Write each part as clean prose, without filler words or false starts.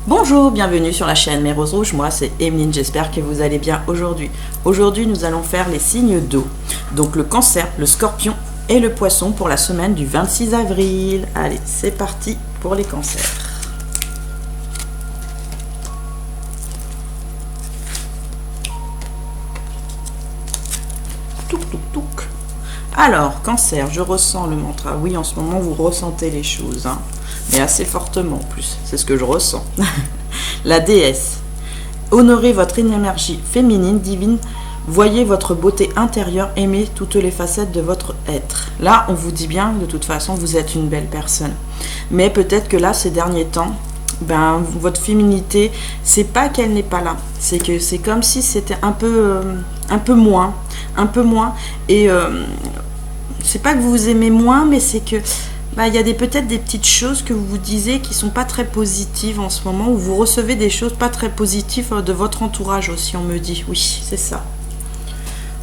Bonjour, bienvenue sur la chaîne Mes Roses Rouges, moi c'est Emeline, j'espère que vous allez bien aujourd'hui. Aujourd'hui nous allons faire les signes d'eau, donc le Cancer, le Scorpion et le Poisson pour la semaine du 26 avril. Allez, c'est parti pour les cancers. Touk touk touk. Alors, Cancer, je ressens le mantra. Oui, en ce moment vous ressentez les choses, hein, mais assez fortement en plus, c'est ce que je ressens. La déesse, honorez votre énergie féminine, divine, voyez votre beauté intérieure, aimez toutes les facettes de votre être. Là, on vous dit bien, de toute façon, vous êtes une belle personne. Mais peut-être que là, ces derniers temps, votre féminité, c'est pas qu'elle n'est pas là, c'est que c'est comme si c'était un peu moins, et c'est pas que vous vous aimez moins, mais c'est que il y a peut-être des petites choses que vous vous disiez qui sont pas très positives en ce moment, ou vous recevez des choses pas très positives de votre entourage aussi, on me dit. Oui, c'est ça.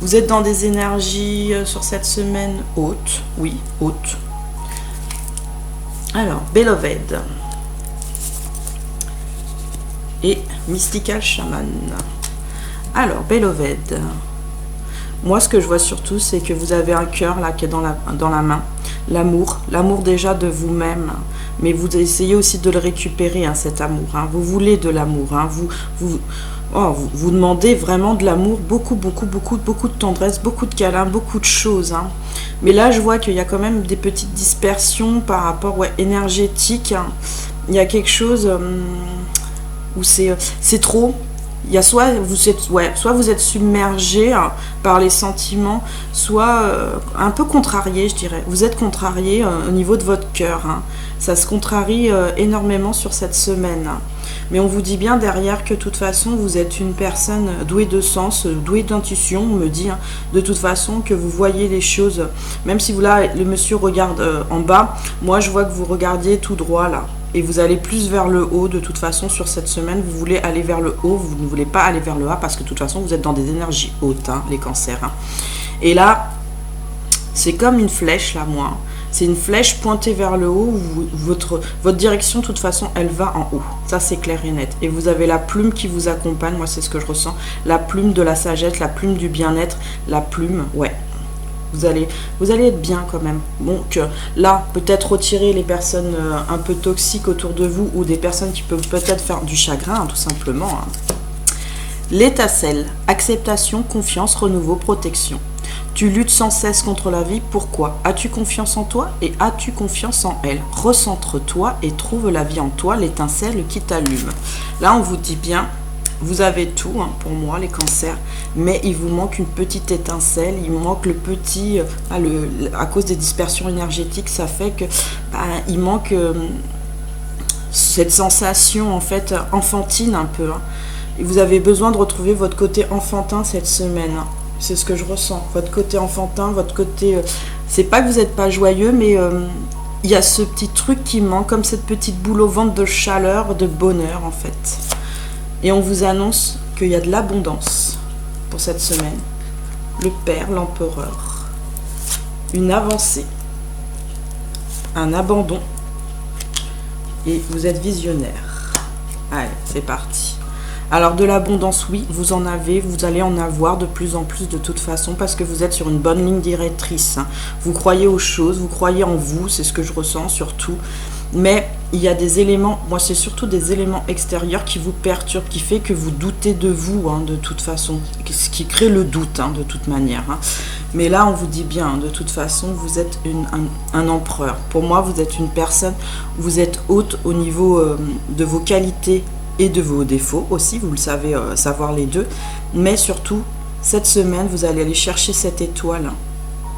Vous êtes dans des énergies sur cette semaine hautes. Oui, hautes. Alors, Beloved et Mystical Shaman. Alors, Beloved. Moi, ce que je vois surtout, c'est que vous avez un cœur là qui est dans la main. L'amour déjà de vous-même. Mais vous essayez aussi de le récupérer, hein, cet amour. Hein. Vous voulez de l'amour. Hein. Vous demandez vraiment de l'amour, beaucoup de tendresse, beaucoup de câlins, beaucoup de choses. Hein. Mais là, je vois qu'il y a quand même des petites dispersions par rapport énergétique. Hein. Il y a quelque chose où c'est trop. Il y a soit vous êtes submergé par les sentiments, soit un peu contrarié, je dirais. Vous êtes contrarié au niveau de votre cœur. Hein. Ça se contrarie énormément sur cette semaine. Hein. Mais on vous dit bien derrière que de toute façon, vous êtes une personne douée de sens, douée d'intuition, on me dit. Hein, de toute façon, que vous voyez les choses. Même si le monsieur regarde en bas, moi je vois que vous regardiez tout droit là. Et vous allez plus vers le haut, de toute façon, sur cette semaine, vous voulez aller vers le haut, vous ne voulez pas aller vers le bas, parce que de toute façon, vous êtes dans des énergies hautes, hein, les cancers. Hein. Et là, c'est comme une flèche, là, moi. C'est une flèche pointée vers le haut, où votre direction, de toute façon, elle va en haut. Ça, c'est clair et net. Et vous avez la plume qui vous accompagne, moi, c'est ce que je ressens. La plume de la sagesse, la plume du bien-être, la plume, ouais. Vous allez être bien quand même. Donc là, peut-être retirer les personnes un peu toxiques autour de vous, ou des personnes qui peuvent peut-être faire du chagrin, hein, tout simplement. Hein. L'étincelle, acceptation, confiance, renouveau, protection. Tu luttes sans cesse contre la vie. Pourquoi? As-tu confiance en toi et as-tu confiance en elle? Recentre-toi et trouve la vie en toi, l'étincelle qui t'allume. Là, on vous dit bien... Vous avez tout, hein, pour moi, les cancers, mais il vous manque une petite étincelle, il manque le petit, à cause des dispersions énergétiques, ça fait que il manque cette sensation, en fait, enfantine un peu. Hein. Et vous avez besoin de retrouver votre côté enfantin cette semaine. Hein. C'est ce que je ressens, votre côté enfantin, votre côté... c'est pas que vous n'êtes pas joyeux, mais... il y a ce petit truc qui manque, comme cette petite boule au ventre de chaleur, de bonheur, en fait. Et on vous annonce qu'il y a de l'abondance pour cette semaine. Le Père, l'Empereur. Une avancée. Un abandon. Et vous êtes visionnaire. Allez, c'est parti. Alors de l'abondance, oui, vous en avez. Vous allez en avoir de plus en plus de toute façon, parce que vous êtes sur une bonne ligne directrice. Hein. Vous croyez aux choses, vous croyez en vous, c'est ce que je ressens surtout. Mais il y a des éléments, moi c'est surtout des éléments extérieurs qui vous perturbent, qui fait que vous doutez de vous, hein, de toute façon, ce qui crée le doute, hein, de toute manière. Hein. Mais là on vous dit bien, de toute façon, vous êtes un empereur. Pour moi, vous êtes une personne, vous êtes haute au niveau de vos qualités et de vos défauts aussi, vous le savez, savoir les deux. Mais surtout, cette semaine, vous allez aller chercher cette étoile, hein,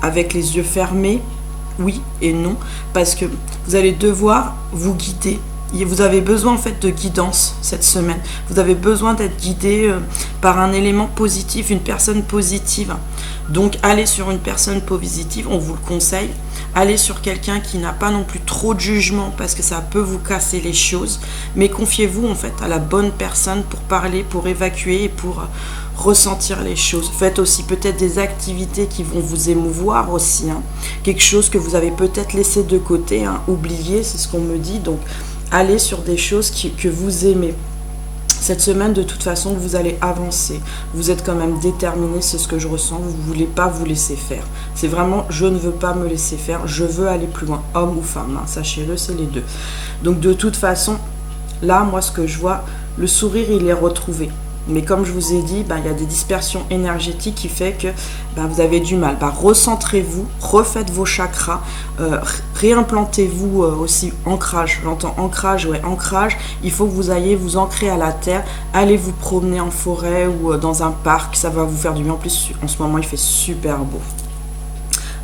avec les yeux fermés. Oui et non, parce que vous allez devoir vous guider. Vous avez besoin en fait de guidance cette semaine. Vous avez besoin d'être guidé par un élément positif, une personne positive. Donc allez sur une personne positive, on vous le conseille. Allez sur quelqu'un qui n'a pas non plus trop de jugement, parce que ça peut vous casser les choses. Mais confiez-vous en fait à la bonne personne pour parler, pour évacuer et pour ressentir les choses. Faites aussi peut-être des activités qui vont vous émouvoir aussi. Hein. Quelque chose que vous avez peut-être laissé de côté, hein, oublié, c'est ce qu'on me dit. Donc allez sur des choses que vous aimez. Cette semaine, de toute façon, vous allez avancer. Vous êtes quand même déterminé, c'est ce que je ressens. Vous ne voulez pas vous laisser faire. C'est vraiment, je ne veux pas me laisser faire. Je veux aller plus loin, homme ou femme. Hein, sachez-le, c'est les deux. Donc, de toute façon, là, moi, ce que je vois, le sourire, il est retrouvé. Mais comme je vous ai dit, il y a des dispersions énergétiques qui fait que vous avez du mal. Recentrez-vous, refaites vos chakras, réimplantez-vous aussi, ancrage. J'entends ancrage, ouais, ancrage. Il faut que vous ayez vous ancrer à la terre, allez vous promener en forêt ou dans un parc, ça va vous faire du bien. En plus, en ce moment, il fait super beau.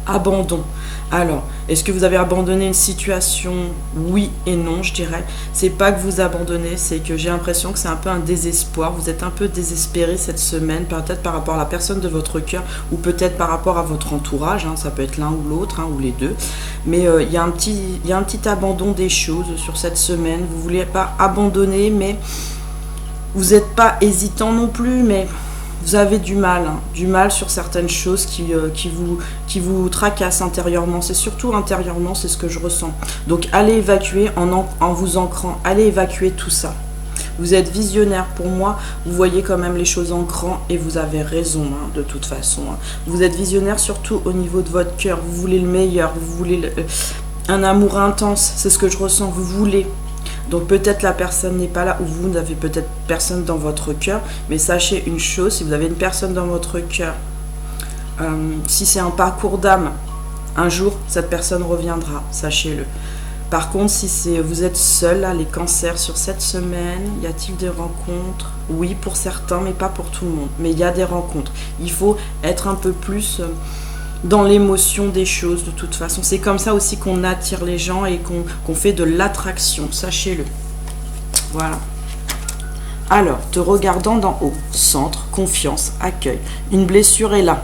Abandon. Alors, est-ce que vous avez abandonné une situation? Oui et non, je dirais. C'est pas que vous abandonnez, c'est que j'ai l'impression que c'est un peu un désespoir. Vous êtes un peu désespéré cette semaine, peut-être par rapport à la personne de votre cœur ou peut-être par rapport à votre entourage. Hein, ça peut être l'un ou l'autre, hein, ou les deux. Mais il y a un petit abandon des choses sur cette semaine. Vous voulez pas abandonner, mais vous n'êtes pas hésitant non plus, mais vous avez du mal sur certaines choses qui vous tracassent intérieurement. C'est surtout intérieurement, c'est ce que je ressens. Donc allez évacuer en vous ancrant, allez évacuer tout ça. Vous êtes visionnaire pour moi, vous voyez quand même les choses en grand et vous avez raison, hein, de toute façon. Hein. Vous êtes visionnaire surtout au niveau de votre cœur, vous voulez le meilleur, vous voulez un amour intense, c'est ce que je ressens, vous voulez. Donc peut-être la personne n'est pas là, ou vous n'avez peut-être personne dans votre cœur, mais sachez une chose, si vous avez une personne dans votre cœur, si c'est un parcours d'âme, un jour, cette personne reviendra, sachez-le. Par contre, si vous êtes seul, là, les cancers sur cette semaine, y a-t-il des rencontres? Oui, pour certains, mais pas pour tout le monde. Mais il y a des rencontres. Il faut être un peu plus dans l'émotion des choses, de toute façon. C'est comme ça aussi qu'on attire les gens et qu'on fait de l'attraction, sachez-le. Voilà. Alors, te regardant d'en haut, centre, confiance, accueil. Une blessure est là,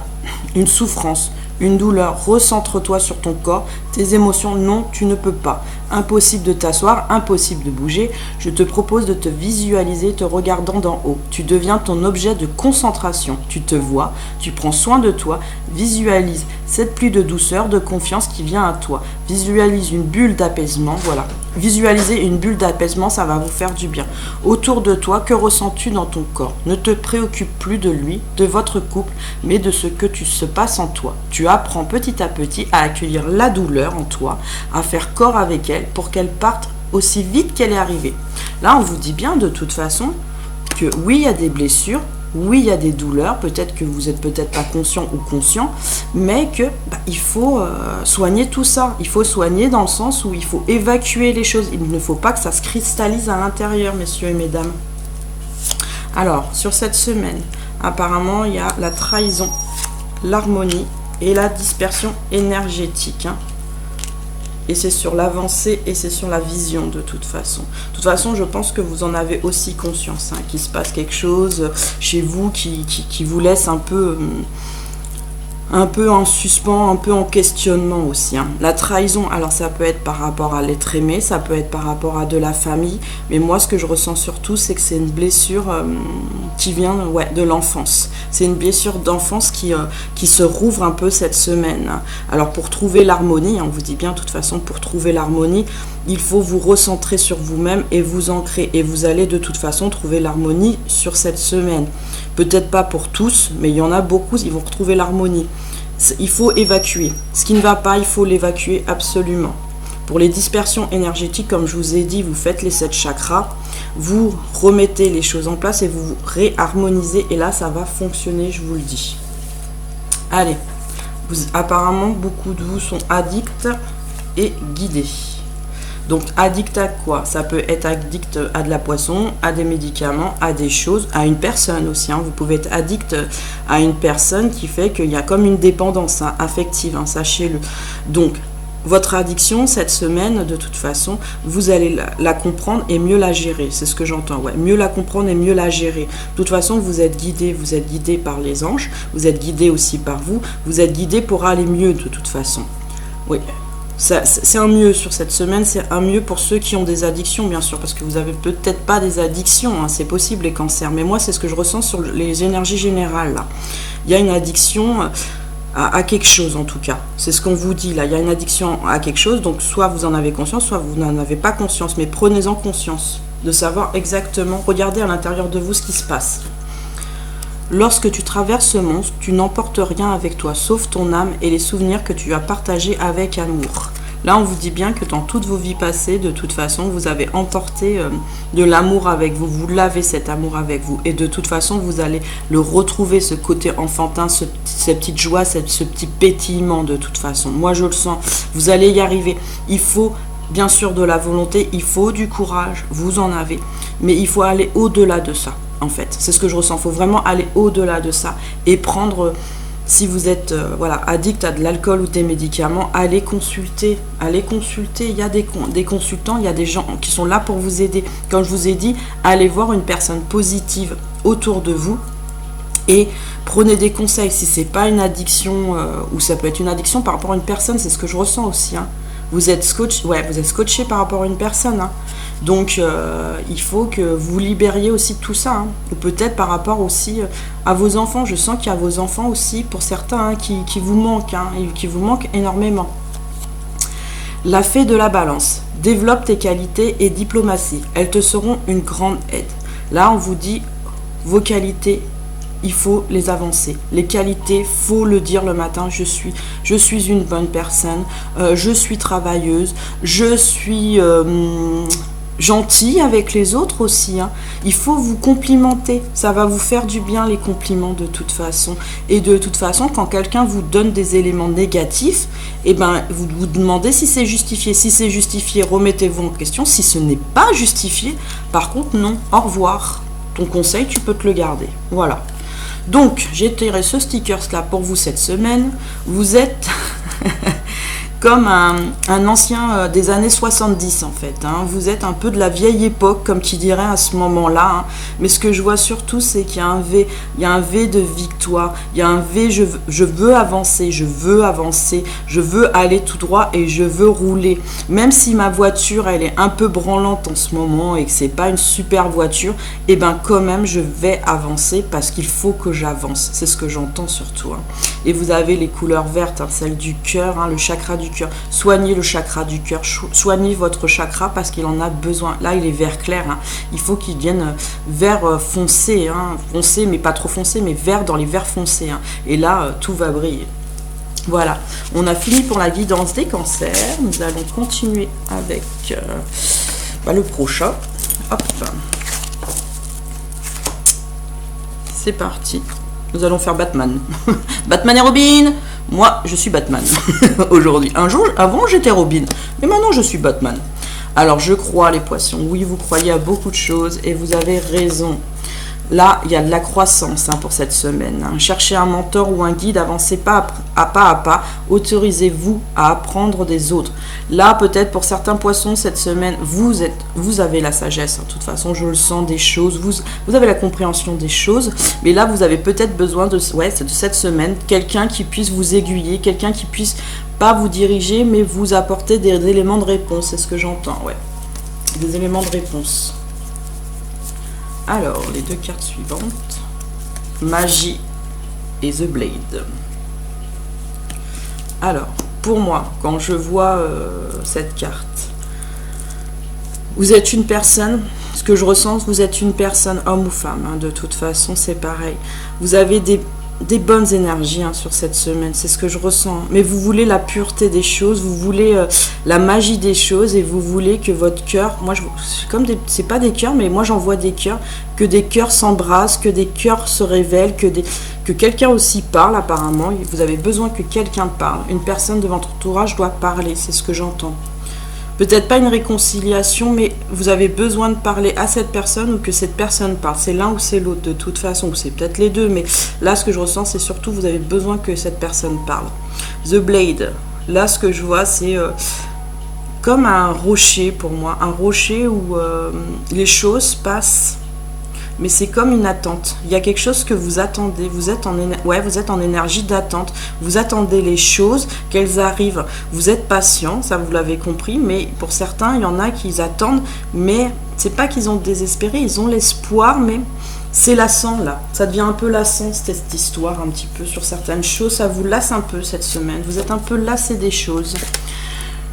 une souffrance, une douleur. Recentre-toi sur ton corps, tes émotions. Non, tu ne peux pas. Impossible de t'asseoir, impossible de bouger. Je te propose de te visualiser te regardant d'en haut. Tu deviens ton objet de concentration. Tu te vois, tu prends soin de toi. Visualise cette pluie de douceur, de confiance qui vient à toi. Visualise une bulle d'apaisement. Voilà. Visualiser une bulle d'apaisement, ça va vous faire du bien. Autour de toi, que ressens-tu dans ton corps? Ne te préoccupe plus de lui, de votre couple, mais de ce que se passe en toi. Tu apprends petit à petit à accueillir la douleur en toi, à faire corps avec elle pour qu'elle parte aussi vite qu'elle est arrivée. Là, on vous dit bien de toute façon que oui, il y a des blessures, oui, il y a des douleurs, peut-être que vous n'êtes peut-être pas conscient ou conscient, mais que il faut soigner tout ça. Il faut soigner dans le sens où il faut évacuer les choses. Il ne faut pas que ça se cristallise à l'intérieur, messieurs et mesdames. Alors, sur cette semaine, apparemment, il y a la trahison, l'harmonie et la dispersion énergétique. Hein. Et c'est sur l'avancée et c'est sur la vision de toute façon. De toute façon, je pense que vous en avez aussi conscience, hein, qu'il se passe quelque chose chez vous qui vous laisse un peu en suspens, un peu en questionnement aussi. Hein. La trahison, alors ça peut être par rapport à l'être aimé, ça peut être par rapport à de la famille, mais moi ce que je ressens surtout, c'est que c'est une blessure qui vient de l'enfance. C'est une blessure d'enfance qui se rouvre un peu cette semaine. Alors pour trouver l'harmonie, on vous dit bien de toute façon, pour trouver l'harmonie, il faut vous recentrer sur vous-même et vous ancrer. Et vous allez de toute façon trouver l'harmonie sur cette semaine. Peut-être pas pour tous, mais il y en a beaucoup, ils vont retrouver l'harmonie. Il faut évacuer. Ce qui ne va pas, il faut l'évacuer absolument. Pour les dispersions énergétiques, comme je vous ai dit, vous faites les 7 chakras, vous remettez les choses en place et vous vous réharmonisez. Et là, ça va fonctionner, je vous le dis. Allez, apparemment, beaucoup de vous sont addicts et guidés. Donc addict à quoi? Ça peut être addict à de la poisson, à des médicaments, à des choses, à une personne aussi. Hein. Vous pouvez être addict à une personne qui fait qu'il y a comme une dépendance affective, hein, sachez-le. Donc votre addiction cette semaine, de toute façon, vous allez la comprendre et mieux la gérer. C'est ce que j'entends, ouais. Mieux la comprendre et mieux la gérer. De toute façon, vous êtes guidé par les anges, vous êtes guidé aussi par vous êtes guidé pour aller mieux de toute façon. Oui. C'est un mieux sur cette semaine, c'est un mieux pour ceux qui ont des addictions, bien sûr, parce que vous avez peut-être pas des addictions, hein, c'est possible les cancers, mais moi c'est ce que je ressens sur les énergies générales. Là. Il y a une addiction, à quelque chose en tout cas. C'est ce qu'on vous dit là, il y a une addiction à quelque chose, donc soit vous en avez conscience, soit vous n'en avez pas conscience, mais prenez-en conscience, de savoir exactement, regardez à l'intérieur de vous ce qui se passe. Lorsque tu traverses ce monstre, tu n'emportes rien avec toi, sauf ton âme et les souvenirs que tu as partagés avec amour. Là, on vous dit bien que dans toutes vos vies passées, de toute façon, vous avez emporté de l'amour avec vous. Vous l'avez cet amour avec vous. Et de toute façon, vous allez le retrouver, ce côté enfantin, cette petite joie, ce petit pétillement de toute façon. Moi, je le sens. Vous allez y arriver. Il faut bien sûr de la volonté, il faut du courage. Vous en avez. Mais il faut aller au-delà de ça, en fait. C'est ce que je ressens. Il faut vraiment aller au-delà de ça et prendre... Si vous êtes voilà, addict à de l'alcool ou des médicaments, allez consulter. Allez consulter. Il y a des consultants, il y a des gens qui sont là pour vous aider. Comme je vous ai dit, allez voir une personne positive autour de vous et prenez des conseils. Si c'est pas une addiction, ou ça peut être une addiction par rapport à une personne, c'est ce que je ressens aussi. Hein. Vous êtes scotché par rapport à une personne. Hein. Donc, il faut que vous libériez aussi de tout ça. Hein. Ou peut-être par rapport aussi à vos enfants. Je sens qu'il y a vos enfants aussi, pour certains, hein, qui vous manquent. Hein, et qui vous manquent énormément. La fée de la balance. Développe tes qualités et diplomatie. Elles te seront une grande aide. Là, on vous dit, vos qualités, il faut les avancer. Les qualités, faut le dire le matin, je suis une bonne personne, je suis travailleuse, je suis gentille avec les autres aussi. Hein. Il faut vous complimenter, ça va vous faire du bien les compliments de toute façon. Et de toute façon, quand quelqu'un vous donne des éléments négatifs, eh ben, vous vous demandez si c'est justifié. Si c'est justifié, remettez-vous en question. Si ce n'est pas justifié, par contre, non, au revoir. Ton conseil, tu peux te le garder. Voilà. Donc, j'ai tiré ce stickers-là pour vous cette semaine. Vous êtes comme un ancien des années 70, en fait. Hein. Vous êtes un peu de la vieille époque, comme qui dirait à ce moment-là. Hein. Mais ce que je vois surtout, c'est qu'il y a un V. Il y a un V de victoire. Il y a un V, je veux avancer, je veux aller tout droit et je veux rouler. Même si ma voiture, elle est un peu branlante en ce moment et que c'est pas une super voiture, et ben quand même, je vais avancer parce qu'il faut que j'avance. C'est ce que j'entends surtout. Hein. Et vous avez les couleurs vertes, hein, celle du cœur, hein, le chakra du cœur. Soignez le chakra du cœur, soignez votre chakra parce qu'il en a besoin. Là, il est vert clair. Hein. Il faut qu'il devienne vert foncé, hein. Foncé, mais pas trop foncé, mais vert dans les verts foncés. Hein. Et là, tout va briller. Voilà, on a fini pour la guidance des cancers. Nous allons continuer avec le prochain. Hop. C'est parti. Nous allons faire Batman. Batman et Robin. Moi, je suis Batman aujourd'hui. Un jour, avant, j'étais Robin. Mais maintenant, je suis Batman. Alors, je crois, les poissons. Oui, vous croyez à beaucoup de choses et vous avez raison. Là, il y a de la croissance pour cette semaine. Hein. Cherchez un mentor ou un guide, avancez pas à pas. Autorisez-vous à apprendre des autres. Là, peut-être pour certains poissons, cette semaine, vous avez la sagesse. De toute façon, je le sens des choses. Vous avez la compréhension des choses. Mais là, vous avez peut-être besoin de cette semaine, quelqu'un qui puisse vous aiguiller, quelqu'un qui puisse pas vous diriger, mais vous apporter des éléments de réponse. C'est ce que j'entends, ouais. Des éléments de réponse. Alors, les deux cartes suivantes. Magie et The Blade. Alors, pour moi, quand je vois cette carte, vous êtes une personne, ce que je ressens, vous êtes une personne, homme ou femme, hein, de toute façon, c'est pareil. Vous avez des bonnes énergies sur cette semaine, c'est ce que je ressens. Mais vous voulez la pureté des choses, vous voulez la magie des choses et vous voulez que votre cœur, moi, c'est pas des cœurs, mais moi j'en vois des cœurs, que des cœurs s'embrassent, que des cœurs se révèlent, que quelqu'un aussi parle apparemment. Vous avez besoin que quelqu'un parle. Une personne de votre entourage doit parler, c'est ce que j'entends. Peut-être pas une réconciliation, mais vous avez besoin de parler à cette personne ou que cette personne parle. C'est l'un ou c'est l'autre de toute façon, ou c'est peut-être les deux, mais là ce que je ressens c'est surtout vous avez besoin que cette personne parle. The Blade, là ce que je vois c'est comme un rocher pour moi, un rocher où les choses passent, mais c'est comme une attente. Il y a quelque chose que vous attendez, vous êtes en énergie d'attente, vous attendez les choses, qu'elles arrivent. Vous êtes patient, ça vous l'avez compris, mais pour certains, il y en a qui attendent, mais c'est pas qu'ils ont désespéré, ils ont l'espoir, mais c'est lassant là, ça devient un peu lassant cette histoire un petit peu sur certaines choses, ça vous lasse un peu cette semaine, vous êtes un peu lassé des choses.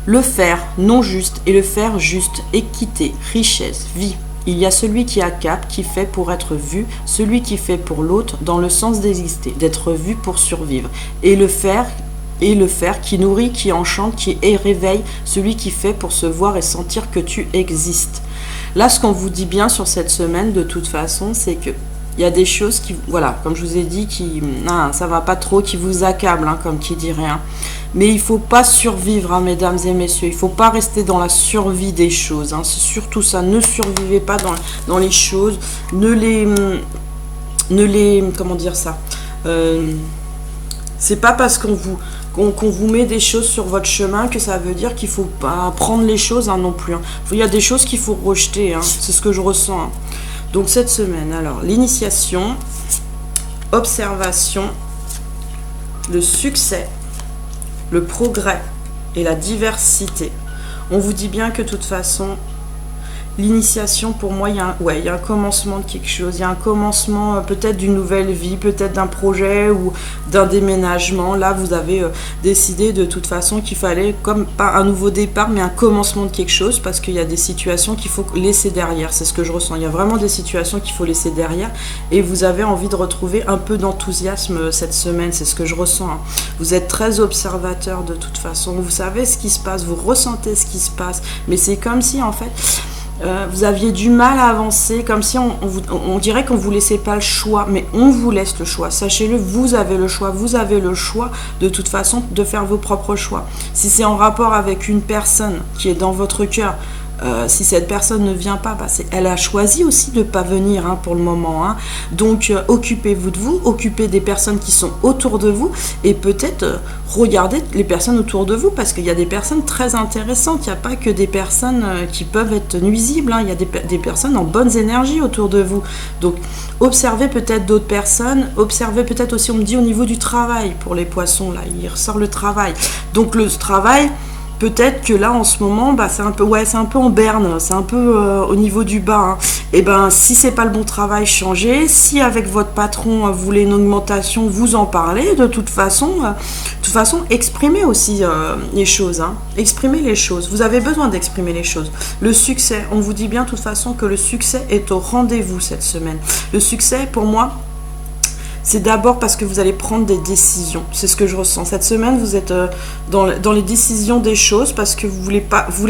Le faire non juste et le faire juste, équité, richesse, vie. Il y a celui qui a cap, qui fait pour être vu, celui qui fait pour l'autre dans le sens d'exister, d'être vu pour survivre. Et le faire qui nourrit, qui enchante, qui réveille, celui qui fait pour se voir et sentir que tu existes. Là, ce qu'on vous dit bien sur cette semaine, de toute façon, c'est que il y a des choses qui, voilà, comme je vous ai dit, ça va pas trop, qui vous accablent, hein, comme qui dit rien. Mais il faut pas survivre, hein, mesdames et messieurs. Il faut pas rester dans la survie des choses. Hein. C'est surtout ça. Ne survivez pas dans les choses. Ne les, comment dire ça. C'est pas parce qu'on vous met des choses sur votre chemin que ça veut dire qu'il faut pas prendre les choses, hein, non plus. Hein. Il y a des choses qu'il faut rejeter. Hein. C'est ce que je ressens. Hein. Donc cette semaine, alors l'initiation, observation, le succès, le progrès et la diversité. On vous dit bien que de toute façon, l'initiation, pour moi, il y a un commencement de quelque chose. Il y a un commencement peut-être d'une nouvelle vie, peut-être d'un projet ou d'un déménagement. Là, vous avez décidé de toute façon qu'il fallait, comme pas un nouveau départ, mais un commencement de quelque chose, parce qu'il y a des situations qu'il faut laisser derrière. C'est ce que je ressens. Il y a vraiment des situations qu'il faut laisser derrière et vous avez envie de retrouver un peu d'enthousiasme cette semaine. C'est ce que je ressens. Hein. Vous êtes très observateur de toute façon. Vous savez ce qui se passe, vous ressentez ce qui se passe, mais c'est comme si, en fait... vous aviez du mal à avancer, comme si on dirait qu'on ne vous laissait pas le choix, mais on vous laisse le choix. Sachez-le, vous avez le choix de toute façon de faire vos propres choix. Si c'est en rapport avec une personne qui est dans votre cœur, si cette personne ne vient pas, elle a choisi aussi de ne pas venir, hein, pour le moment. Hein. Donc, occupez-vous de vous, occupez des personnes qui sont autour de vous et peut-être regardez les personnes autour de vous parce qu'il y a des personnes très intéressantes. Il n'y a pas que des personnes qui peuvent être nuisibles. Hein. Il y a des personnes en bonnes énergies autour de vous. Donc, observez peut-être d'autres personnes. Observez peut-être aussi, on me dit, au niveau du travail pour les poissons. Là, il ressort le travail. Donc, le travail... Peut-être que là, en ce moment, c'est un peu en berne, c'est un peu au niveau du bas. Hein. Et si c'est pas le bon travail, changez. Si avec votre patron, vous voulez une augmentation, vous en parlez. De toute façon, exprimez aussi les choses. Hein. Exprimez les choses. Vous avez besoin d'exprimer les choses. Le succès, on vous dit bien de toute façon que le succès est au rendez-vous cette semaine. Le succès, pour moi... C'est d'abord parce que vous allez prendre des décisions. C'est ce que je ressens. Cette semaine, vous êtes dans les décisions des choses parce que vous voulez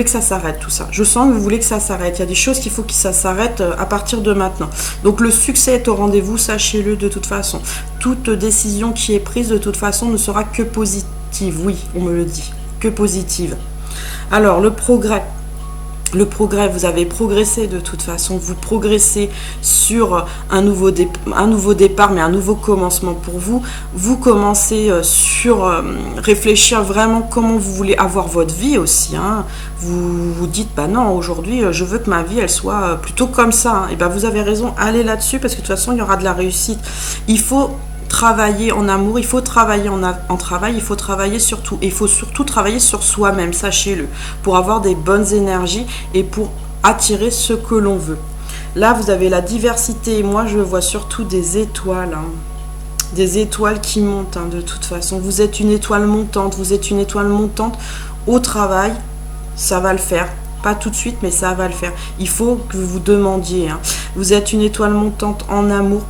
que ça s'arrête, tout ça. Je sens que vous voulez que ça s'arrête. Il y a des choses qu'il faut que ça s'arrête à partir de maintenant. Donc, le succès est au rendez-vous, sachez-le de toute façon. Toute décision qui est prise, de toute façon, ne sera que positive. Oui, on me le dit. Que positive. Alors, le progrès. Le progrès, vous avez progressé de toute façon, vous progressez sur un nouveau départ, mais un nouveau commencement pour vous. Vous commencez sur réfléchir vraiment comment vous voulez avoir votre vie aussi. Hein. Vous vous dites, non, aujourd'hui, je veux que ma vie, elle soit plutôt comme ça. Hein. Et vous avez raison, allez là-dessus, parce que de toute façon, il y aura de la réussite. Il faut travailler en amour, il faut travailler en travail, il faut travailler surtout. Et il faut surtout travailler sur soi-même, sachez-le, pour avoir des bonnes énergies et pour attirer ce que l'on veut. Là, vous avez la diversité et moi, je vois surtout des étoiles. Hein. Des étoiles qui montent, hein, de toute façon. Vous êtes une étoile montante, au travail, ça va le faire. Pas tout de suite, mais ça va le faire. Il faut que vous vous demandiez. Hein. Vous êtes une étoile montante en amour.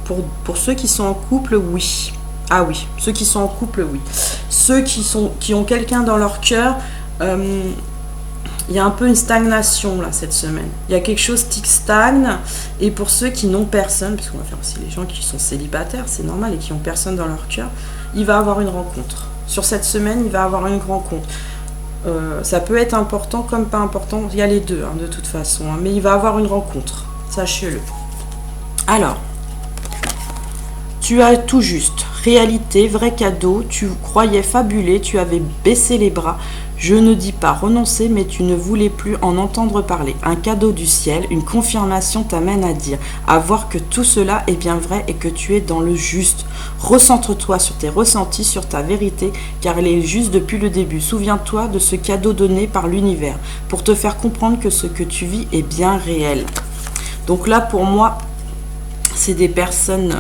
Pour ceux qui sont en couple, oui. Ah oui, ceux qui sont en couple, oui. Ceux qui ont quelqu'un dans leur cœur, il y a un peu une stagnation là cette semaine. Il y a quelque chose qui stagne. Et pour ceux qui n'ont personne, parce qu'on va faire aussi les gens qui sont célibataires, c'est normal, et qui n'ont personne dans leur cœur, il va avoir une rencontre. Sur cette semaine, il va avoir une rencontre. Ça peut être important comme pas important, il y a les deux, hein, de toute façon, hein, mais il va avoir une rencontre, sachez-le. Alors, tu as tout juste, réalité, vrai cadeau, tu croyais fabuler, tu avais baissé les bras, je ne dis pas renoncer, mais tu ne voulais plus en entendre parler. Un cadeau du ciel, une confirmation t'amène à dire, à voir que tout cela est bien vrai et que tu es dans le juste. Recentre-toi sur tes ressentis, sur ta vérité, car elle est juste depuis le début. Souviens-toi de ce cadeau donné par l'univers, pour te faire comprendre que ce que tu vis est bien réel. Donc là, pour moi, c'est des personnes...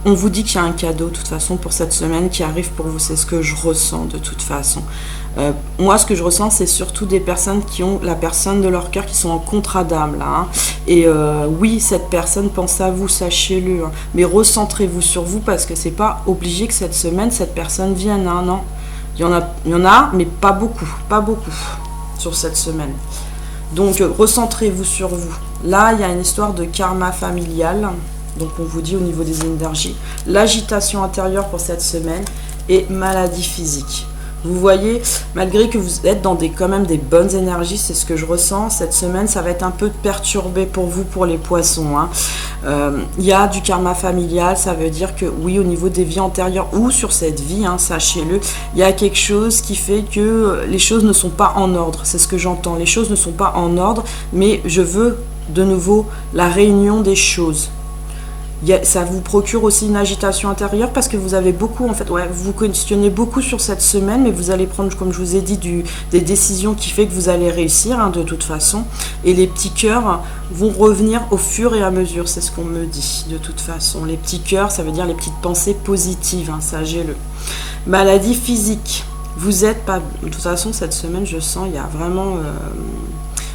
on vous dit qu'il y a un cadeau, de toute façon, pour cette semaine qui arrive pour vous. C'est ce que je ressens, de toute façon. Moi, ce que je ressens, c'est surtout des personnes qui ont la personne de leur cœur, qui sont en contrat d'âme, là. Hein. Et oui, cette personne pense à vous, sachez-le. Hein. Mais recentrez-vous sur vous, parce que c'est pas obligé que cette semaine, cette personne vienne. Hein, non. Il y en a, mais pas beaucoup. Pas beaucoup sur cette semaine. Donc, recentrez-vous sur vous. Là, il y a une histoire de karma familial. Donc, on vous dit au niveau des énergies. L'agitation intérieure pour cette semaine et maladie physique. Vous voyez, malgré que vous êtes dans quand même des bonnes énergies, c'est ce que je ressens, cette semaine, ça va être un peu perturbé pour vous, pour les poissons. Hein. Y a du karma familial, ça veut dire que oui, au niveau des vies antérieures ou sur cette vie, hein, sachez-le, il y a quelque chose qui fait que les choses ne sont pas en ordre. C'est ce que j'entends, les choses ne sont pas en ordre, mais je veux de nouveau la réunion des choses. Ça vous procure aussi une agitation intérieure parce que vous avez beaucoup, en fait, ouais, vous questionnez beaucoup sur cette semaine, mais vous allez prendre, comme je vous ai dit, des décisions qui fait que vous allez réussir, hein, de toute façon. Et les petits cœurs vont revenir au fur et à mesure, c'est ce qu'on me dit, de toute façon. Les petits cœurs, ça veut dire les petites pensées positives, hein, sachez-le. Maladie physique, vous êtes pas... De toute façon, cette semaine, je sens, il y a vraiment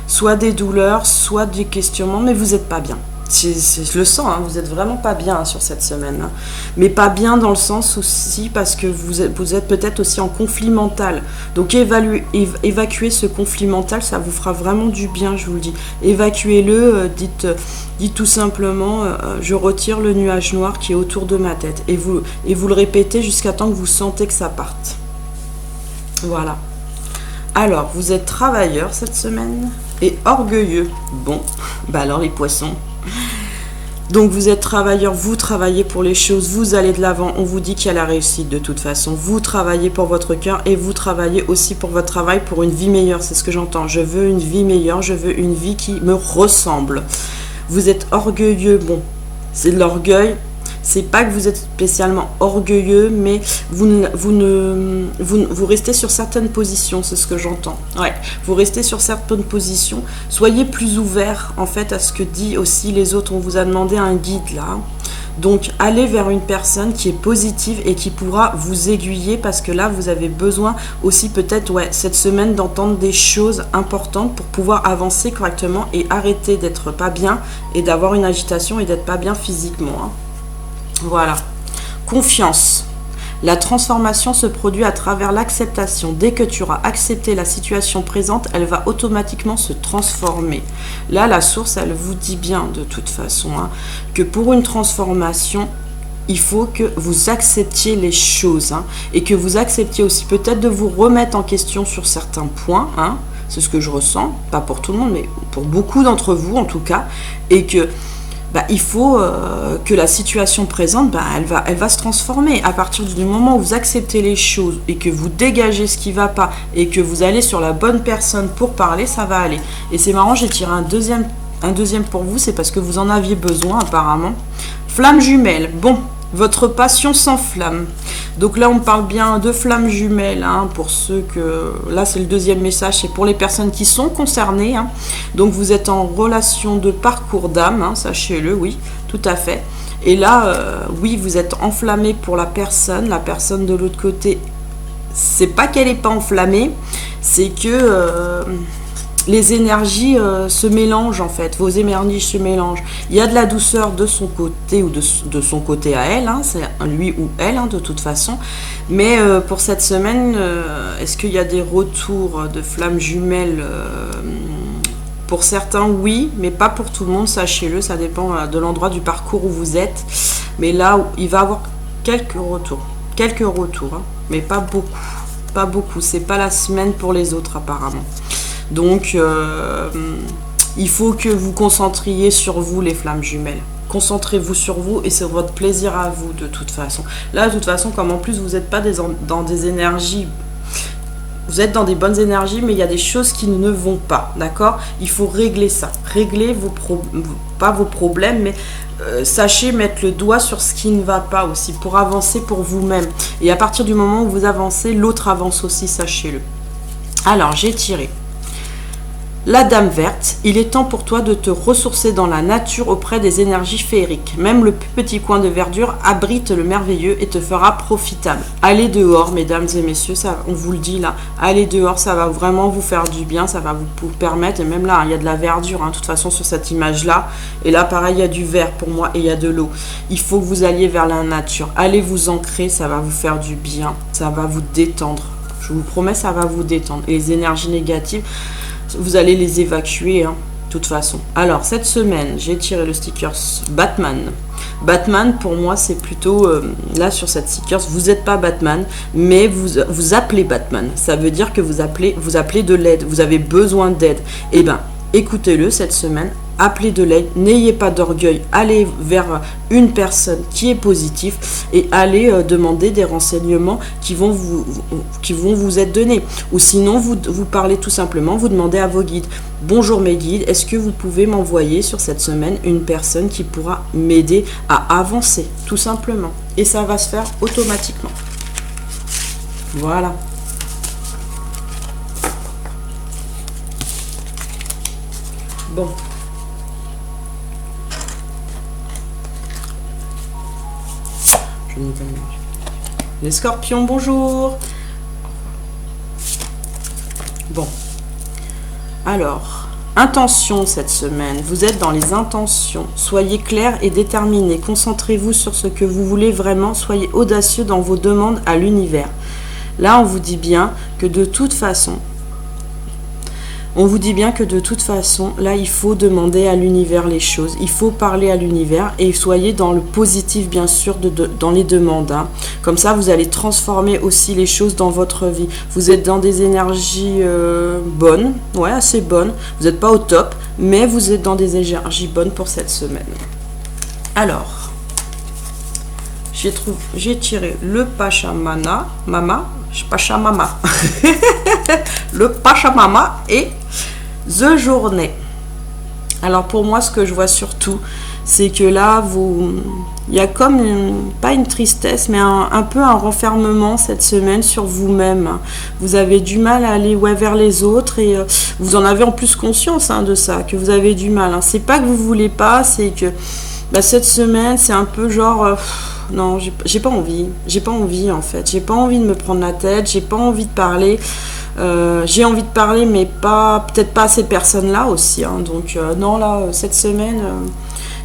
soit des douleurs, soit des questionnements, mais vous n'êtes pas bien. Je le sens, hein, vous êtes vraiment pas bien, hein, sur cette semaine. Hein. Mais pas bien dans le sens aussi parce que vous êtes peut-être aussi en conflit mental. Donc évacuer ce conflit mental, ça vous fera vraiment du bien, je vous le dis. Évacuez-le, dites tout simplement, je retire le nuage noir qui est autour de ma tête. Et vous le répétez jusqu'à temps que vous sentez que ça parte. Voilà. Alors, vous êtes travailleur cette semaine et orgueilleux. Bon, bah alors les poissons. Donc vous êtes travailleur, vous travaillez pour les choses, vous allez de l'avant, on vous dit qu'il y a la réussite de toute façon. Vous travaillez pour votre cœur et vous travaillez aussi pour votre travail, pour une vie meilleure, c'est ce que j'entends. Je veux une vie meilleure, je veux une vie qui me ressemble. Vous êtes orgueilleux, bon, c'est de l'orgueil. C'est pas que vous êtes spécialement orgueilleux, mais vous restez sur certaines positions, c'est ce que j'entends. Ouais, vous restez sur certaines positions. Soyez plus ouvert en fait à ce que dit aussi les autres. On vous a demandé un guide là. Donc allez vers une personne qui est positive et qui pourra vous aiguiller parce que là vous avez besoin aussi peut-être cette semaine d'entendre des choses importantes pour pouvoir avancer correctement et arrêter d'être pas bien et d'avoir une agitation et d'être pas bien physiquement. Hein. Voilà. Confiance. La transformation se produit à travers l'acceptation. Dès que tu auras accepté la situation présente, elle va automatiquement se transformer. Là, la source, elle vous dit bien de toute façon, hein, que pour une transformation, il faut que vous acceptiez les choses, hein, et que vous acceptiez aussi peut-être de vous remettre en question sur certains points, hein, c'est ce que je ressens, pas pour tout le monde, mais pour beaucoup d'entre vous en tout cas, et que il faut que la situation présente, elle va se transformer. À partir du moment où vous acceptez les choses et que vous dégagez ce qui ne va pas et que vous allez sur la bonne personne pour parler, ça va aller. Et c'est marrant, j'ai tiré un deuxième pour vous, c'est parce que vous en aviez besoin apparemment. Flamme jumelle, bon, votre passion s'enflamme. Donc là, on parle bien de flammes jumelles, hein, pour ceux que... Là, c'est le deuxième message, c'est pour les personnes qui sont concernées. Hein. Donc, vous êtes en relation de parcours d'âme, hein, sachez-le, oui, tout à fait. Et là, oui, vous êtes enflammé pour la personne de l'autre côté. C'est pas qu'elle n'est pas enflammée, c'est que... les énergies se mélangent en fait, vos énergies se mélangent. Il y a de la douceur de son côté ou de son côté à elle, hein, c'est lui ou elle, hein, de toute façon. Mais pour cette semaine, est-ce qu'il y a des retours de flammes jumelles pour certains, oui, mais pas pour tout le monde, sachez-le, ça dépend de l'endroit du parcours où vous êtes. Mais là, il va y avoir quelques retours, hein, mais pas beaucoup. Pas beaucoup, c'est pas la semaine pour les autres apparemment. Donc, il faut que vous concentriez sur vous, les flammes jumelles. Concentrez-vous sur vous et c'est votre plaisir à vous, de toute façon. Là, de toute façon, comme en plus, vous n'êtes pas dans des énergies... Vous êtes dans des bonnes énergies, mais il y a des choses qui ne vont pas, d'accord? Il faut régler ça. Régler pas vos problèmes, mais sachez mettre le doigt sur ce qui ne va pas aussi, pour avancer pour vous-même. Et à partir du moment où vous avancez, l'autre avance aussi, sachez-le. Alors, j'ai tiré La Dame verte, il est temps pour toi de te ressourcer dans la nature auprès des énergies féeriques. Même le plus petit coin de verdure abrite le merveilleux et te fera profitable. Allez dehors, mesdames et messieurs, ça, on vous le dit là, allez dehors, ça va vraiment vous faire du bien, ça va vous permettre, et même là, il y a de la verdure, de toute façon, sur cette image-là. Et là, pareil, il y a du vert pour moi et il y a de l'eau. Il faut que vous alliez vers la nature. Allez vous ancrer, ça va vous faire du bien, ça va vous détendre. Je vous promets, ça va vous détendre. Et les énergies négatives, vous allez les évacuer, de toute façon. Alors, cette semaine, j'ai tiré le sticker Batman. Batman, pour moi, c'est plutôt... là, sur cette sticker, vous n'êtes pas Batman, mais vous appelez Batman. Ça veut dire que vous appelez de l'aide. Vous avez besoin d'aide. Eh bien, écoutez-le cette semaine. Appelez de l'aide, n'ayez pas d'orgueil, allez vers une personne qui est positive et allez demander des renseignements qui vont vous être donnés. Ou sinon, vous parlez tout simplement, vous demandez à vos guides. Bonjour mes guides, est-ce que vous pouvez m'envoyer sur cette semaine une personne qui pourra m'aider à avancer, tout simplement. Et ça va se faire automatiquement. Voilà. Bon. Les scorpions, bonjour. Bon. Alors, intention cette semaine. Vous êtes dans les intentions. Soyez clair et déterminé. Concentrez-vous sur ce que vous voulez vraiment. Soyez audacieux dans vos demandes à l'univers. Là, on vous dit bien que de toute façon, là, il faut demander à l'univers les choses. Il faut parler à l'univers et soyez dans le positif, bien sûr, dans les demandes. Comme ça, vous allez transformer aussi les choses dans votre vie. Vous êtes dans des énergies bonnes, ouais, assez bonnes. Vous n'êtes pas au top, mais vous êtes dans des énergies bonnes pour cette semaine. Alors, j'ai tiré le Pachamama, Pachamama, le Pachamama et The Journée. Alors pour moi, ce que je vois surtout, c'est que là, il y a comme, pas une tristesse, mais un peu un renfermement cette semaine sur vous-même. Vous avez du mal à aller vers les autres et vous en avez en plus conscience de ça, que vous avez du mal. C'est pas que vous voulez pas, c'est que cette semaine, c'est un peu genre... non, j'ai pas envie en fait. J'ai pas envie de me prendre la tête, j'ai pas envie de parler. J'ai envie de parler, mais peut-être pas à ces personnes-là aussi. Donc, non, là, cette semaine,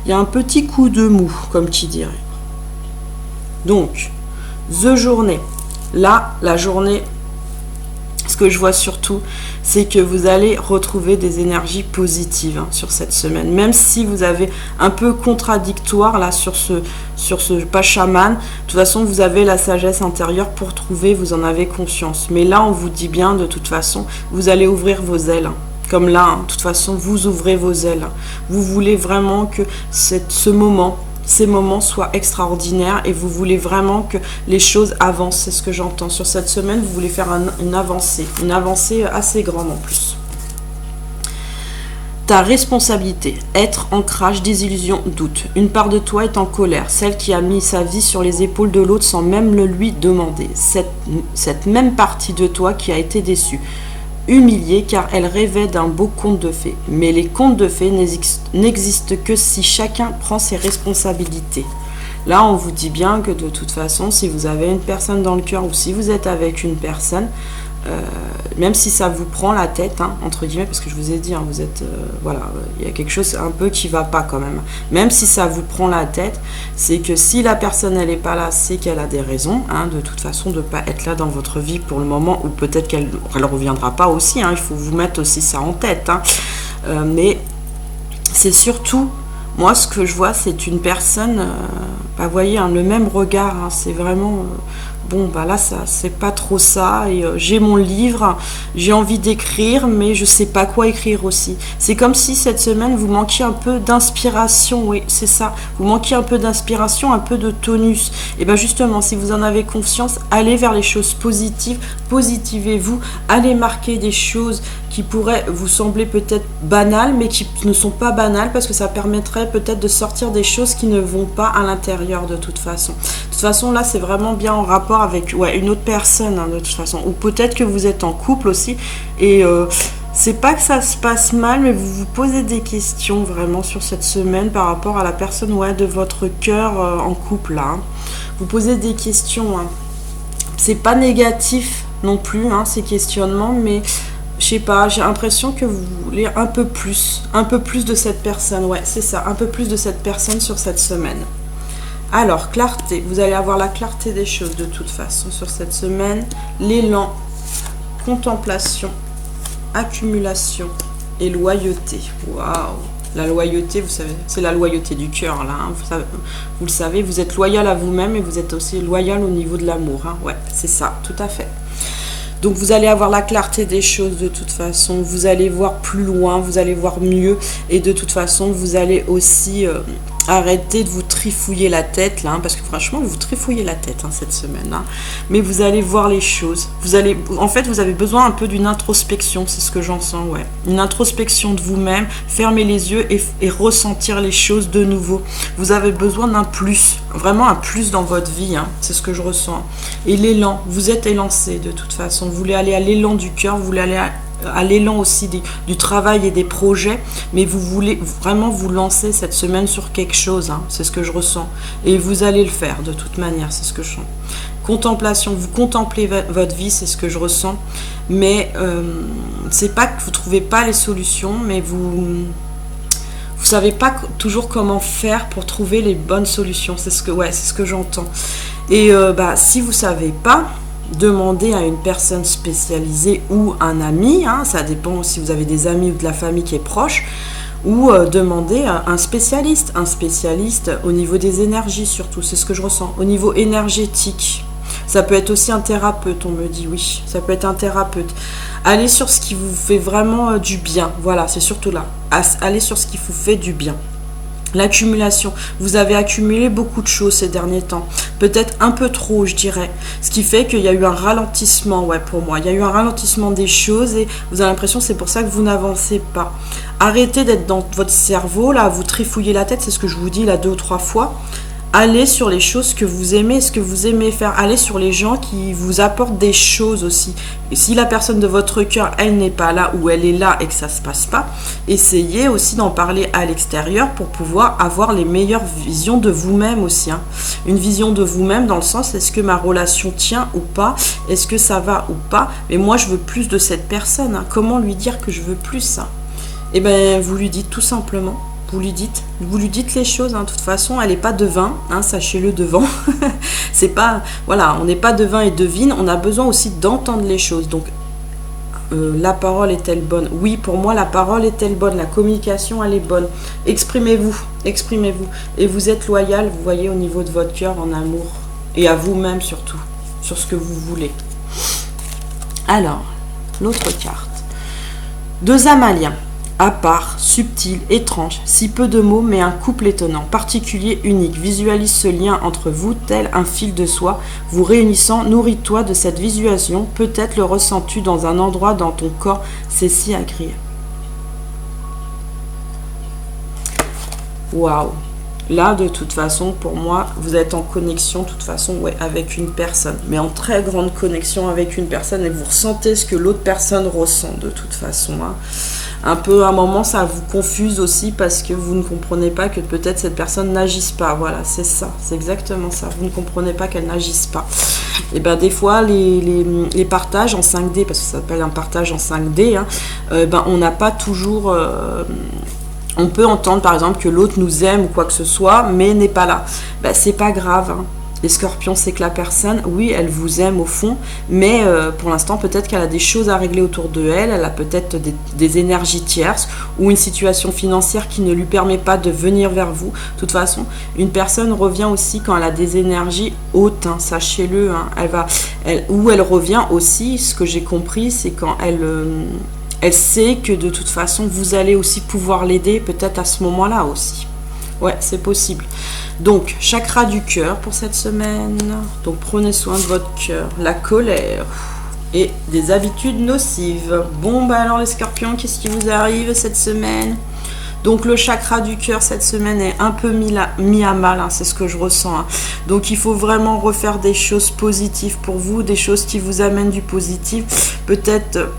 il y a un petit coup de mou, comme qui dirait. Donc, The Journée. Là, la journée, ce que je vois surtout, c'est que vous allez retrouver des énergies positives sur cette semaine. Même si vous avez un peu contradictoire là sur ce Pachaman, de toute façon, vous avez la sagesse intérieure pour trouver, vous en avez conscience. Mais là, on vous dit bien, de toute façon, vous allez ouvrir vos ailes. Comme là, de toute façon, vous ouvrez vos ailes. Vous voulez vraiment que ces moments soient extraordinaires et vous voulez vraiment que les choses avancent. C'est ce que j'entends. Sur cette semaine, vous voulez faire une avancée assez grande en plus. Ta responsabilité, être, ancrage, désillusion, doute. Une part de toi est en colère, celle qui a mis sa vie sur les épaules de l'autre sans même le lui demander. Cette même partie de toi qui a été déçue. Humiliée car elle rêvait d'un beau conte de fées. Mais les contes de fées n'existent que si chacun prend ses responsabilités. Là, on vous dit bien que de toute façon, si vous avez une personne dans le cœur ou si vous êtes avec une personne, même si ça vous prend la tête, entre guillemets, parce que je vous ai dit, vous êtes, voilà, il y a quelque chose un peu qui va pas quand même. Même si ça vous prend la tête, c'est que si la personne elle est pas là, c'est qu'elle a des raisons, de toute façon, de pas être là dans votre vie pour le moment, ou peut-être qu'elle reviendra pas aussi. Il faut vous mettre aussi ça en tête. Mais c'est surtout, moi, ce que je vois, c'est une personne, vous voyez, le même regard, c'est vraiment... bon, là, ça, c'est pas trop ça. Et j'ai mon livre, j'ai envie d'écrire, mais je sais pas quoi écrire aussi. C'est comme si cette semaine, vous manquiez un peu d'inspiration. Oui, c'est ça. Vous manquiez un peu d'inspiration, un peu de tonus. Et bien, justement, si vous en avez confiance, allez vers les choses positives. Positivez-vous. Allez marquer des choses qui pourraient vous sembler peut-être banales, mais qui ne sont pas banales, parce que ça permettrait peut-être de sortir des choses qui ne vont pas à l'intérieur de toute façon. De toute façon, là, c'est vraiment bien en rapport avec une autre personne, de toute façon. Ou peut-être que vous êtes en couple aussi, et C'est pas que ça se passe mal, mais vous vous posez des questions vraiment sur cette semaine par rapport à la personne de votre cœur en couple là. Hein. Vous posez des questions. Hein. C'est pas négatif non plus, hein, ces questionnements, mais je sais pas, j'ai l'impression que vous voulez un peu plus de cette personne. Ouais, c'est ça, un peu plus de cette personne sur cette semaine. Alors, clarté, vous allez avoir la clarté des choses de toute façon sur cette semaine. L'élan, contemplation, accumulation et loyauté. Waouh! La loyauté, vous savez, c'est la loyauté du cœur, là. Hein. Vous le savez, vous êtes loyal à vous-même et vous êtes aussi loyal au niveau de l'amour. Hein. Ouais, c'est ça, tout à fait. Donc, vous allez avoir la clarté des choses de toute façon. Vous allez voir plus loin, vous allez voir mieux. Et de toute façon, vous allez aussi arrêter de vous trifouiller la tête, là. Hein, parce que franchement, vous trifouillez la tête cette semaine. Hein. Mais vous allez voir les choses. En fait, vous avez besoin un peu d'une introspection, c'est ce que j'en sens, ouais. Une introspection de vous-même. Fermer les yeux et ressentir les choses de nouveau. Vous avez besoin d'un plus. Vraiment un plus dans votre vie. Hein, c'est ce que je ressens. Et l'élan, vous êtes élancé de toute façon. Vous voulez aller à l'élan du cœur, vous voulez aller à l'élan aussi du travail et des projets, mais vous voulez vraiment vous lancer cette semaine sur quelque chose, hein, c'est ce que je ressens. Et vous allez le faire de toute manière, c'est ce que je sens. Contemplation, vous contemplez votre vie, c'est ce que je ressens, mais c'est pas que vous trouvez pas les solutions, mais vous savez pas toujours comment faire pour trouver les bonnes solutions, c'est ce que j'entends. Et si vous savez pas, demandez à une personne spécialisée ou un ami, hein, ça dépend si vous avez des amis ou de la famille qui est proche, ou demandez à un spécialiste au niveau des énergies surtout, c'est ce que je ressens, au niveau énergétique. Ça peut être aussi un thérapeute, on me dit, oui, ça peut être un thérapeute. Allez sur ce qui vous fait vraiment du bien, voilà, c'est surtout là, allez sur ce qui vous fait du bien. L'accumulation, vous avez accumulé beaucoup de choses ces derniers temps, peut-être un peu trop je dirais, ce qui fait qu'il y a eu un ralentissement, pour moi, il y a eu un ralentissement des choses et vous avez l'impression que c'est pour ça que vous n'avancez pas. Arrêtez d'être dans votre cerveau, là, vous trifouillez la tête, c'est ce que je vous dis là 2 ou 3 fois. Allez sur les choses que vous aimez, ce que vous aimez faire. Allez sur les gens qui vous apportent des choses aussi. Et si la personne de votre cœur, elle n'est pas là ou elle est là et que ça ne se passe pas, essayez aussi d'en parler à l'extérieur pour pouvoir avoir les meilleures visions de vous-même aussi. Hein. Une vision de vous-même dans le sens, est-ce que ma relation tient ou pas? Est-ce que ça va ou pas? Mais moi, je veux plus de cette personne. Hein. Comment lui dire que je veux plus ça? Eh bien, vous lui dites tout simplement. Vous lui dites les choses, hein. De toute façon, elle n'est pas devin, hein, sachez-le devant. C'est pas, voilà, on n'est pas devin et devine, on a besoin aussi d'entendre les choses. Donc, la parole est-elle bonne? Oui, pour moi, la parole est-elle bonne? La communication, elle est bonne. Exprimez-vous. Et vous êtes loyal, vous voyez, au niveau de votre cœur, en amour. Et à vous-même surtout, sur ce que vous voulez. Alors, l'autre carte. 2 Amaliens. À part, subtil, étrange, si peu de mots, mais un couple étonnant, particulier, unique. Visualise ce lien entre vous, tel un fil de soie, vous réunissant, nourris-toi de cette visualisation, peut-être le ressens-tu dans un endroit dans ton corps, c'est si agréable. Waouh! Là, de toute façon, pour moi, vous êtes en connexion, de toute façon, avec une personne, mais en très grande connexion avec une personne, et vous ressentez ce que l'autre personne ressent, de toute façon. Hein. Un peu, à un moment, ça vous confuse aussi parce que vous ne comprenez pas que peut-être cette personne n'agisse pas. Voilà, c'est ça, c'est exactement ça. Vous ne comprenez pas qu'elle n'agisse pas. Et bien, des fois, les partages en 5D, parce que ça s'appelle un partage en 5D, hein, on n'a pas toujours... on peut entendre par exemple que l'autre nous aime ou quoi que ce soit, mais n'est pas là. C'est pas grave. Hein. Les scorpions, c'est que la personne, oui, elle vous aime au fond, mais pour l'instant, peut-être qu'elle a des choses à régler autour de elle. Elle a peut-être des énergies tierces ou une situation financière qui ne lui permet pas de venir vers vous. De toute façon, une personne revient aussi quand elle a des énergies hautes, hein, sachez-le. Hein. Elle revient aussi, ce que j'ai compris, c'est quand elle sait que de toute façon, vous allez aussi pouvoir l'aider peut-être à ce moment-là aussi. Ouais, c'est possible. Donc, chakra du cœur pour cette semaine. Donc, prenez soin de votre cœur. La colère et des habitudes nocives. Bon, alors les scorpions, qu'est-ce qui vous arrive cette semaine? Donc, le chakra du cœur cette semaine est un peu mis à mal, hein, c'est ce que je ressens. Hein. Donc, il faut vraiment refaire des choses positives pour vous, des choses qui vous amènent du positif. Peut-être...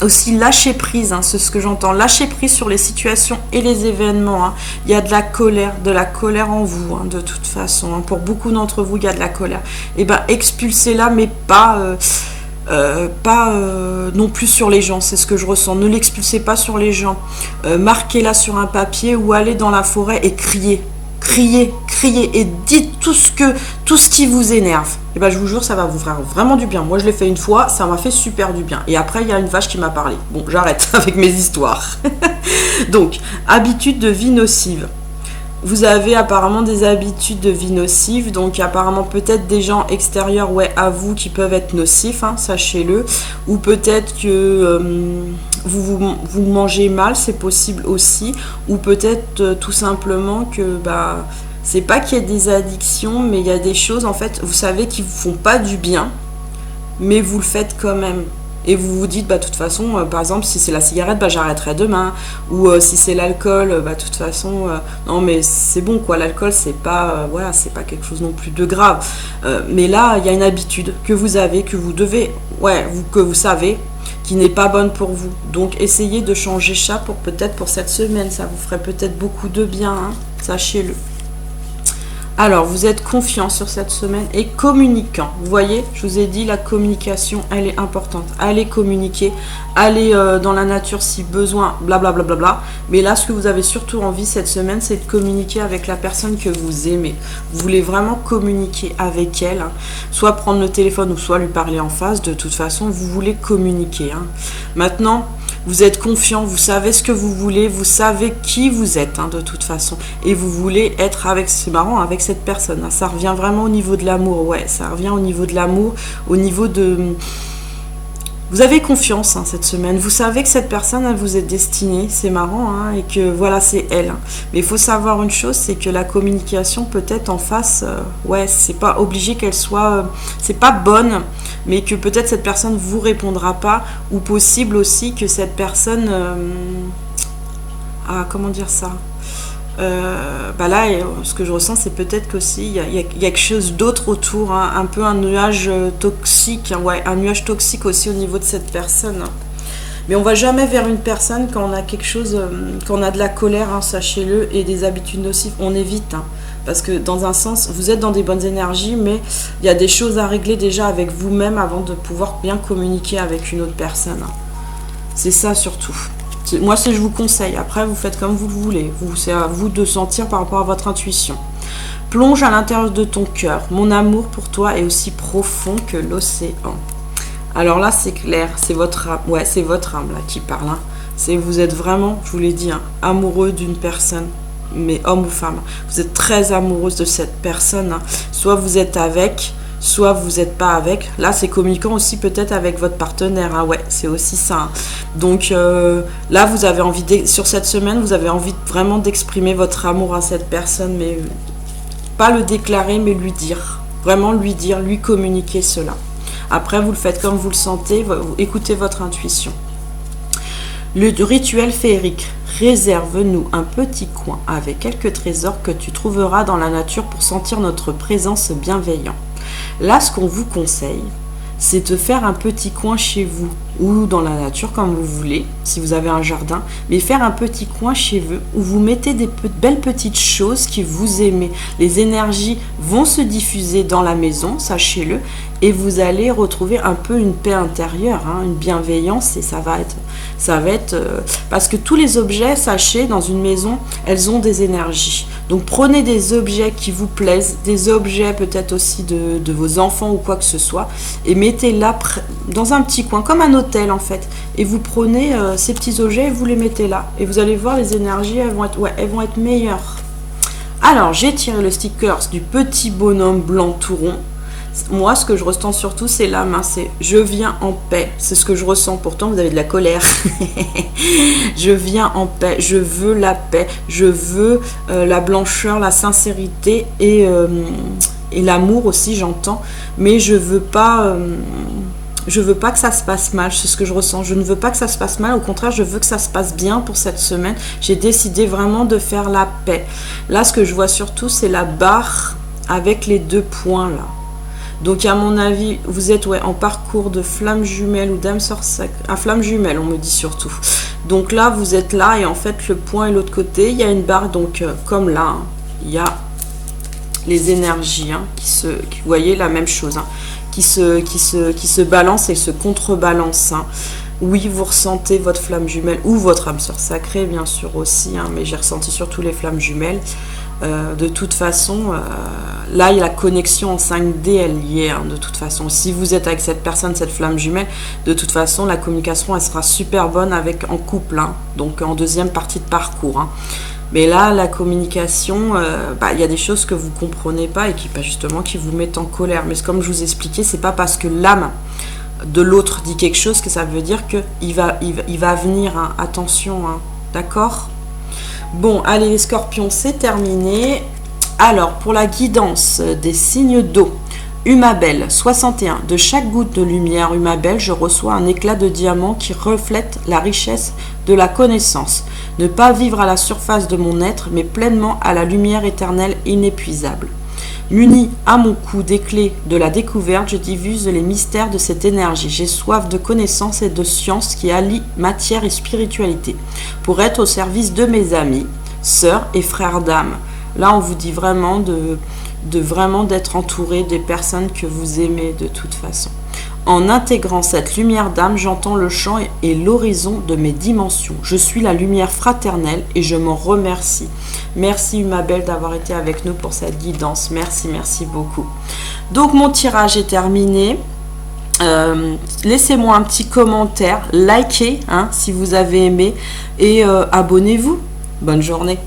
aussi lâcher prise, hein, c'est ce que j'entends, lâcher prise sur les situations et les événements, hein. Il y a de la colère en vous, hein, de toute façon, hein. Pour beaucoup d'entre vous, il y a de la colère. Et ben, expulsez-la, mais pas non plus sur les gens, c'est ce que je ressens. Ne l'expulsez pas sur les gens. Marquez-la sur un papier ou allez dans la forêt et criez. Criez et dites tout ce qui vous énerve. Et ben je vous jure, ça va vous faire vraiment du bien. Moi je l'ai fait une fois, ça m'a fait super du bien. Et après il y a une vache qui m'a parlé. Bon, j'arrête avec mes histoires. Donc, habitude de vie nocive. Vous avez apparemment des habitudes de vie nocives, donc apparemment peut-être des gens extérieurs à vous qui peuvent être nocifs, hein, sachez-le, ou peut-être que vous mangez mal, c'est possible aussi, ou peut-être tout simplement que c'est pas qu'il y ait des addictions, mais il y a des choses en fait, vous savez, qui vous font pas du bien, mais vous le faites quand même. Et vous vous dites, de toute façon, par exemple, si c'est la cigarette, j'arrêterai demain. Ou si c'est l'alcool, de toute façon, non mais c'est bon quoi, l'alcool c'est pas, c'est pas quelque chose non plus de grave. Mais là, il y a une habitude que vous avez, que vous devez, que vous savez, qui n'est pas bonne pour vous. Donc essayez de changer ça peut-être pour cette semaine, ça vous ferait peut-être beaucoup de bien, hein, sachez-le. Alors, vous êtes confiant sur cette semaine et communicant. Vous voyez, je vous ai dit, la communication, elle est importante. Allez communiquer, allez dans la nature si besoin, blablabla. Bla, bla, bla. Mais là, ce que vous avez surtout envie cette semaine, c'est de communiquer avec la personne que vous aimez. Vous voulez vraiment communiquer avec elle, hein. Soit prendre le téléphone ou soit lui parler en face. De toute façon, vous voulez communiquer, hein. Maintenant, vous êtes confiant, vous savez ce que vous voulez, vous savez qui vous êtes, hein, de toute façon. Et vous voulez être avec, c'est marrant, avec cette personne, hein. Ça revient vraiment au niveau de l'amour, ça revient au niveau de l'amour, au niveau de... Vous avez confiance, hein, cette semaine. Vous savez que cette personne, elle vous est destinée. C'est marrant, hein, et que voilà, c'est elle, hein. Mais il faut savoir une chose, c'est que la communication peut-être en face, c'est pas obligé qu'elle soit... c'est pas bonne, mais que peut-être cette personne vous répondra pas, ou possible aussi que cette personne... comment dire ça, là, ce que je ressens, c'est peut-être qu'aussi il y a quelque chose d'autre autour, hein, un peu un nuage toxique, hein, un nuage toxique aussi au niveau de cette personne. Mais on va jamais vers une personne quand on a quelque chose, quand on a de la colère, hein, sachez-le, et des habitudes nocives, on évite, hein, parce que dans un sens, vous êtes dans des bonnes énergies, mais il y a des choses à régler déjà avec vous-même avant de pouvoir bien communiquer avec une autre personne, hein. C'est ça surtout. Moi, je vous conseille. Après, vous faites comme vous le voulez. C'est à vous de sentir par rapport à votre intuition. Plonge à l'intérieur de ton cœur. Mon amour pour toi est aussi profond que l'océan. Alors là, c'est clair. C'est votre âme. C'est votre âme là qui parle, hein. Vous êtes vraiment, je vous l'ai dit, hein, amoureux d'une personne, mais homme ou femme. Vous êtes très amoureuse de cette personne, hein. Soit vous êtes avec, soit vous n'êtes pas avec. Là, c'est communiquant aussi peut-être avec votre partenaire, hein. C'est aussi ça, hein. Donc là, vous avez envie, sur cette semaine, vous avez envie vraiment d'exprimer votre amour à cette personne, mais pas le déclarer, mais lui dire. Vraiment lui dire, lui communiquer cela. Après, vous le faites comme vous le sentez, vous écoutez votre intuition. Le rituel féerique. Réserve-nous un petit coin avec quelques trésors que tu trouveras dans la nature pour sentir notre présence bienveillante. Là, ce qu'on vous conseille, c'est de faire un petit coin chez vous ou dans la nature comme vous voulez, si vous avez un jardin, mais faire un petit coin chez vous où vous mettez des belles petites choses que vous aimez. Les énergies vont se diffuser dans la maison, sachez-le, et vous allez retrouver un peu une paix intérieure, hein, une bienveillance, et ça va être parce que tous les objets, sachez, dans une maison, elles ont des énergies. Donc prenez des objets qui vous plaisent, des objets peut-être aussi de vos enfants ou quoi que ce soit, et mettez-la dans un petit coin, comme un hôtel en fait. Et vous prenez ces petits objets et vous les mettez là. Et vous allez voir, les énergies, elles vont être meilleures. Alors, j'ai tiré le sticker du petit bonhomme blanc tout rond. Moi, ce que je ressens surtout, c'est la main, c'est je viens en paix. C'est ce que je ressens. Pourtant, vous avez de la colère. Je viens en paix. Je veux la paix. Je veux la blancheur, la sincérité et l'amour aussi, j'entends. Mais je veux pas que ça se passe mal. C'est ce que je ressens. Je ne veux pas que ça se passe mal. Au contraire, je veux que ça se passe bien pour cette semaine. J'ai décidé vraiment de faire la paix. Là, ce que je vois surtout, c'est la barre avec les deux points là. Donc à mon avis, vous êtes en parcours de flamme jumelle ou d'âme sœur sacrée. Ah, flamme jumelle, on me dit surtout. Donc là, vous êtes là et en fait, le point est l'autre côté. Il y a une barre, donc comme là, hein, il y a les énergies vous voyez la même chose, qui se balancent et se contrebalancent. Oui, vous ressentez votre flamme jumelle ou votre âme sœur sacrée, bien sûr aussi, mais j'ai ressenti surtout les flammes jumelles. De toute façon, là, il y a la connexion en 5D, elle y est, de toute façon. Si vous êtes avec cette personne, cette flamme jumelle, de toute façon, la communication, elle sera super bonne en couple, donc en deuxième partie de parcours. Mais là, la communication, il y a des choses que vous ne comprenez pas et qui vous mettent en colère. Mais comme je vous expliquais, c'est pas parce que l'âme de l'autre dit quelque chose que ça veut dire qu'il va venir. Attention, d'accord ? Bon, allez les scorpions, c'est terminé. Alors, pour la guidance des signes d'eau, Humabel 61. De chaque goutte de lumière Humabel, je reçois un éclat de diamant qui reflète la richesse de la connaissance. Ne pas vivre à la surface de mon être, mais pleinement à la lumière éternelle inépuisable. Muni à mon cou des clés de la découverte, je diffuse les mystères de cette énergie. J'ai soif de connaissance et de science qui allient matière et spiritualité pour être au service de mes amis, sœurs et frères d'âme. Là, on vous dit vraiment d'être entouré des personnes que vous aimez de toute façon. En intégrant cette lumière d'âme, j'entends le champ et l'horizon de mes dimensions. Je suis la lumière fraternelle et je m'en remercie. Merci Humabel d'avoir été avec nous pour cette guidance. Merci, merci beaucoup. Donc mon tirage est terminé. Laissez-moi un petit commentaire, likez si vous avez aimé et abonnez-vous. Bonne journée.